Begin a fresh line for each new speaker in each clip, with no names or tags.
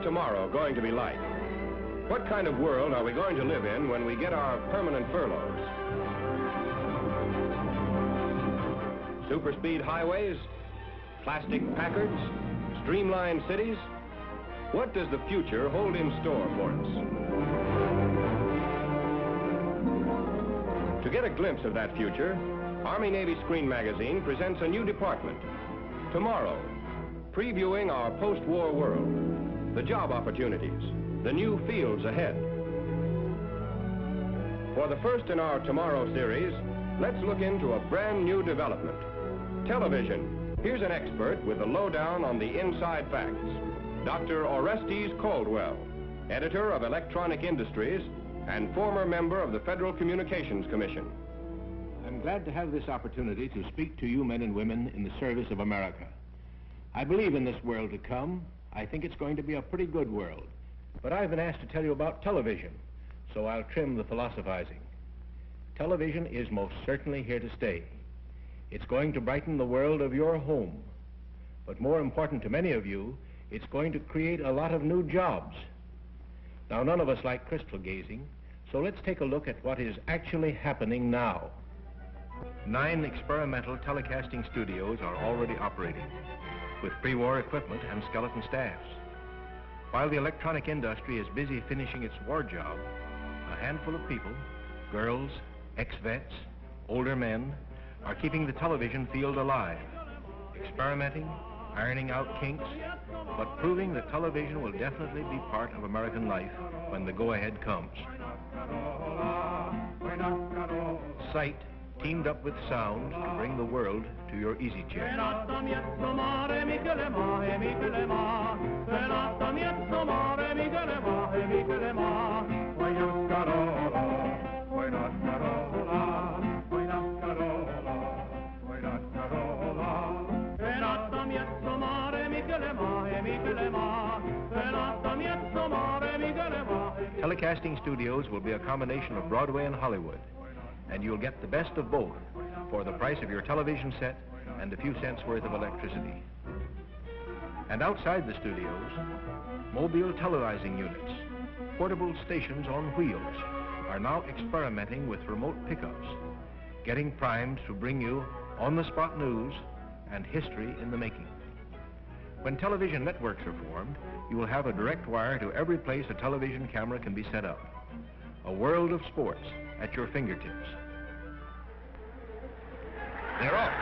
tomorrow going to be like? What kind of world are we going to live in when we get our permanent furloughs? Super-speed highways? Plastic Packards? Streamlined cities? What does the future hold in store for us? To get a glimpse of that future, Army-Navy Screen Magazine presents a new department, Tomorrow, previewing our post-war world, the job opportunities, the new fields ahead. For the first in our Tomorrow series, let's look into a brand new development, television. Here's an expert with the lowdown on the inside facts, Dr. Orestes Caldwell, editor of Electronic Industries and former member of the Federal Communications Commission.
I'm glad to have this opportunity to speak to you men and women in the service of America. I believe in this world to come. I think it's going to be a pretty good world. But I've been asked to tell you about television, so I'll trim the philosophizing. Television is most certainly here to stay. It's going to brighten the world of your home. But more important to many of you, it's going to create a lot of new jobs. Now, none of us like crystal gazing, so let's take a look at what is actually happening now. 9 experimental telecasting studios are already operating, with pre-war equipment and skeleton staffs. While the electronic industry is busy finishing its war job, a handful of people, girls, ex-vets, older men, are keeping the television field alive, experimenting, ironing out kinks, but proving that television will definitely be part of American life when the go-ahead comes. Sight teamed up with sound to bring the world to your easy chair. Telecasting studios will be a combination of Broadway and Hollywood, and you'll get the best of both for the price of your television set and a few cents worth of electricity. And outside the studios, mobile televising units, portable stations on wheels, are now experimenting with remote pickups, getting primed to bring you on-the-spot news and history in the making. When television networks are formed, you will have a direct wire to every place a television camera can be set up. A world of sports at your fingertips.
They're off.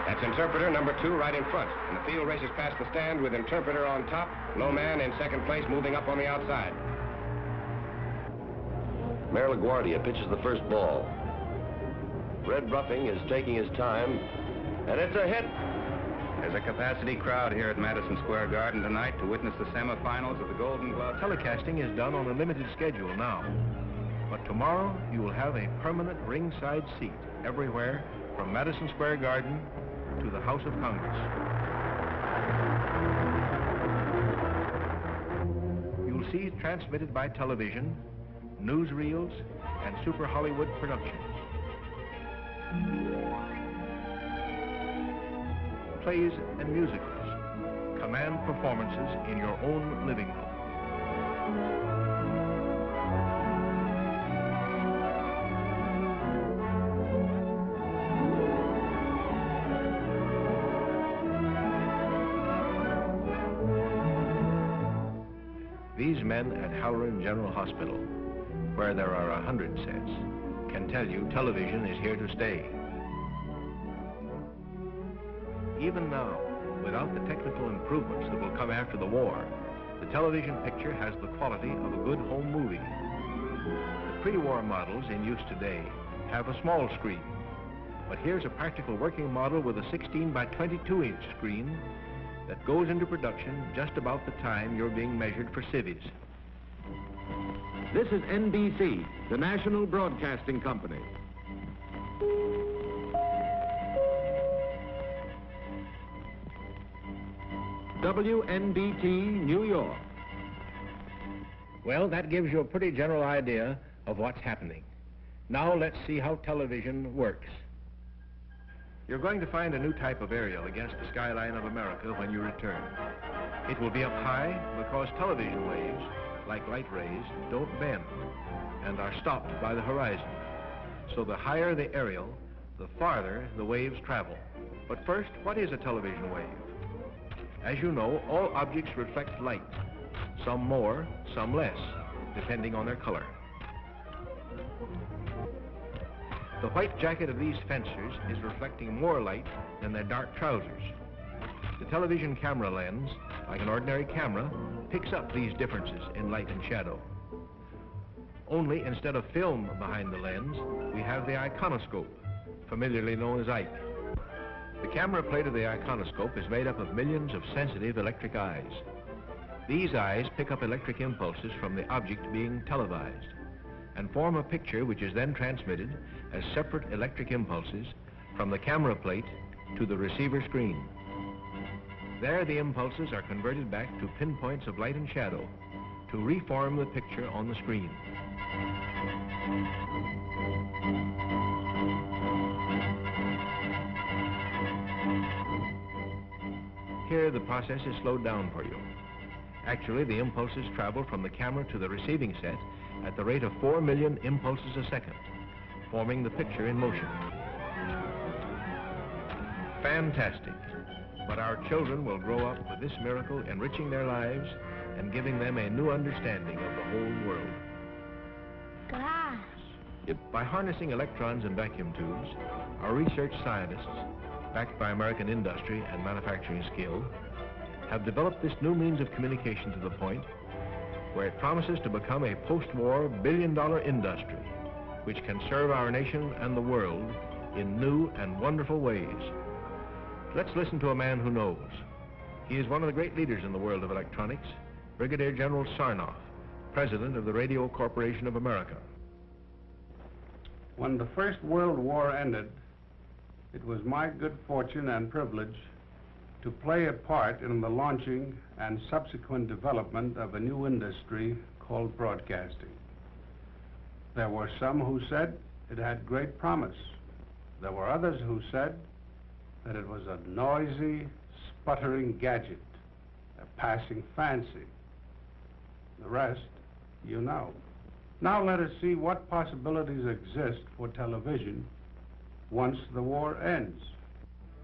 That's interpreter number 2 right in front. And the field races past the stand with interpreter on top, low man in second place moving up on the outside.
Mayor LaGuardia pitches the first ball. Red Ruffing is taking his time, and it's a hit.
There's a capacity crowd here at Madison Square Garden tonight to witness the semifinals of the Golden Glove.
Telecasting is done on a limited schedule now, but tomorrow you will have a permanent ringside seat everywhere from Madison Square Garden to the House of Congress. You'll see transmitted by television, newsreels, and Super Hollywood productions. Plays and musicals, command performances in your own living room. These men at Halloran General Hospital, where there are 100 sets, can tell you television is here to stay. Even now, without the technical improvements that will come after the war, the television picture has the quality of a good home movie. The pre-war models in use today have a small screen, but here's a practical working model with a 16 by 22-inch screen that goes into production just about the time you're being measured for civvies.
This is NBC, the National Broadcasting Company. WNBT, New York.
Well, that gives you a pretty general idea of what's happening. Now let's see how television works. You're going to find a new type of aerial against the skyline of America when you return. It will be up high because television waves, like light rays, don't bend and are stopped by the horizon. So the higher the aerial, the farther the waves travel. But first, what is a television wave? As you know, all objects reflect light, some more, some less, depending on their color. The white jacket of these fencers is reflecting more light than their dark trousers. The television camera lens, like an ordinary camera, picks up these differences in light and shadow. Only instead of film behind the lens, we have the iconoscope, familiarly known as Ike. The camera plate of the iconoscope is made up of millions of sensitive electric eyes. These eyes pick up electric impulses from the object being televised and form a picture which is then transmitted as separate electric impulses from the camera plate to the receiver screen. There the impulses are converted back to pinpoints of light and shadow to reform the picture on the screen. Here the process is slowed down for you. Actually, the impulses travel from the camera to the receiving set at the rate of 4 million impulses a second, forming the picture in motion. Fantastic. But our children will grow up with this miracle enriching their lives and giving them a new understanding of the whole world.
Gosh.
By harnessing electrons and vacuum tubes, our research scientists, backed by American industry and manufacturing skill, have developed this new means of communication to the point where it promises to become a post-war billion-dollar industry which can serve our nation and the world in new and wonderful ways. Let's listen to a man who knows. He is one of the great leaders in the world of electronics, Brigadier General Sarnoff, President of the Radio Corporation of America.
When the First World War ended, it was my good fortune and privilege to play a part in the launching and subsequent development of a new industry called broadcasting. There were some who said it had great promise. There were others who said that it was a noisy, sputtering gadget, a passing fancy. The rest, you know. Now let us see what possibilities exist for television once the war ends.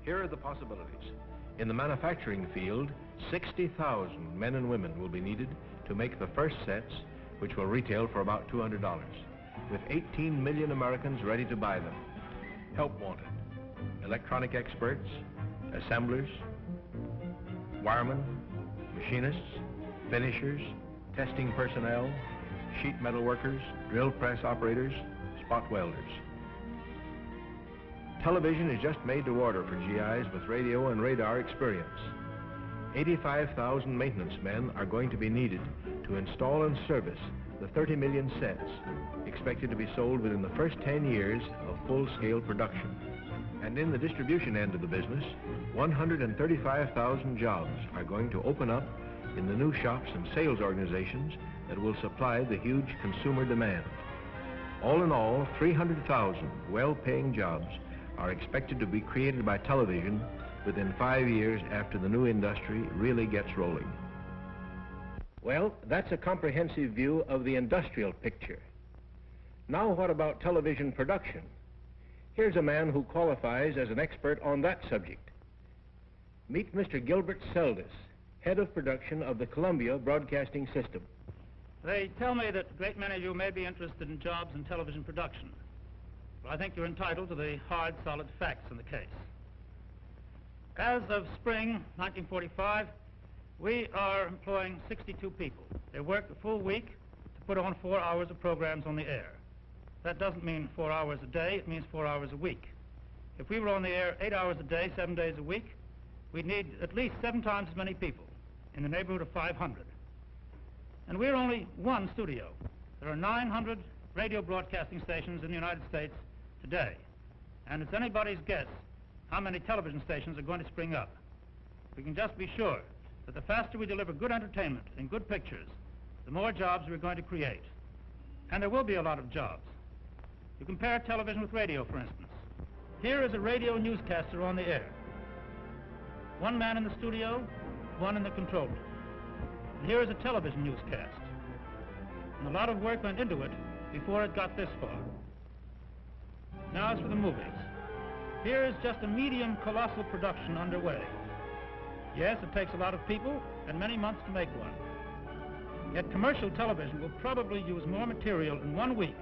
Here are the possibilities. In the manufacturing field, 60,000 men and women will be needed to make the first sets, which will retail for about $200, with 18 million Americans ready to buy them. Help wanted. Electronic experts, assemblers, wiremen, machinists, finishers, testing personnel, sheet metal workers, drill press operators, spot welders. Television is just made to order for GIs with radio and radar experience. 85,000 maintenance men are going to be needed to install and service the 30 million sets expected to be sold within the first 10 years of full-scale production. And in the distribution end of the business, 135,000 jobs are going to open up in the new shops and sales organizations that will supply the huge consumer demand. All in all, 300,000 well-paying jobs are expected to be created by television within 5 years after the new industry really gets rolling. Well, that's a comprehensive view of the industrial picture. Now what about television production? Here's a man who qualifies as an expert on that subject. Meet Mr. Gilbert Seldes, head of production of the Columbia Broadcasting System.
They tell me that a great many of you may be interested in jobs in television production. Well, I think you're entitled to the hard, solid facts in the case. As of spring 1945, we are employing 62 people. They work a full week to put on 4 hours of programs on the air. That doesn't mean 4 hours a day, it means 4 hours a week. If we were on the air 8 hours a day, 7 days a week, we'd need at least 7 times as many people, in the neighborhood of 500. And we're only one studio. There are 900 radio broadcasting stations in the United States today. And it's anybody's guess how many television stations are going to spring up. We can just be sure that the faster we deliver good entertainment and good pictures, the more jobs we're going to create. And there will be a lot of jobs. You compare television with radio, for instance. Here is a radio newscaster on the air. One man in the studio, one in the control room. And here is a television newscast. And a lot of work went into it before it got this far. Now as for the movies. Here is just a medium colossal production underway. Yes, it takes a lot of people and many months to make one. Yet commercial television will probably use more material in 1 week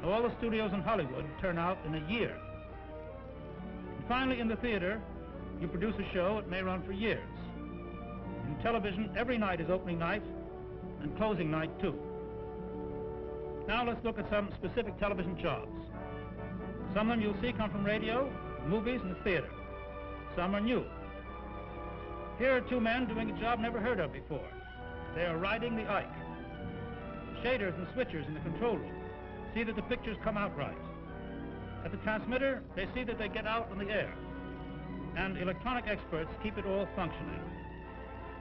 than all the studios in Hollywood turn out in a year. And finally, in the theater, you produce a show, it may run for years. In television, every night is opening night and closing night, too. Now let's look at some specific television jobs. Some of them you'll see come from radio, movies, and the theater. Some are new. Here are two men doing a job never heard of before. They are riding the Ike. Shaders and switchers in the control room see that the pictures come out right. At the transmitter, they see that they get out on the air. And electronic experts keep it all functioning.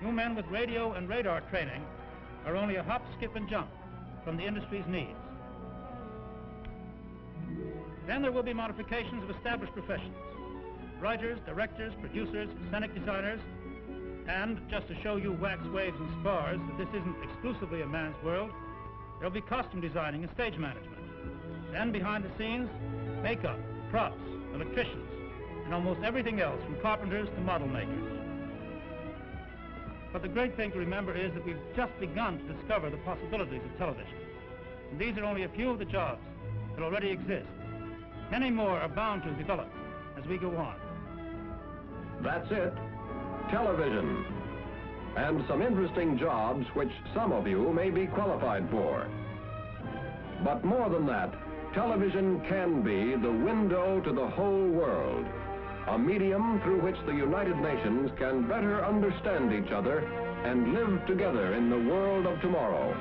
You men with radio and radar training are only a hop, skip, and jump from the industry's needs. Then there will be modifications of established professions. Writers, directors, producers, scenic designers, and just to show you wax waves and spars that this isn't exclusively a man's world, there'll be costume designing and stage management. Then behind the scenes, makeup, props, electricians, and almost everything else from carpenters to model makers. But the great thing to remember is that we've just begun to discover the possibilities of television. And these are only a few of the jobs that already exist. Many more are bound to develop as we go on.
That's it. Television. And some interesting jobs which some of you may be qualified for. But more than that, television can be the window to the whole world, a medium through which the United Nations can better understand each other and live together in the world of tomorrow.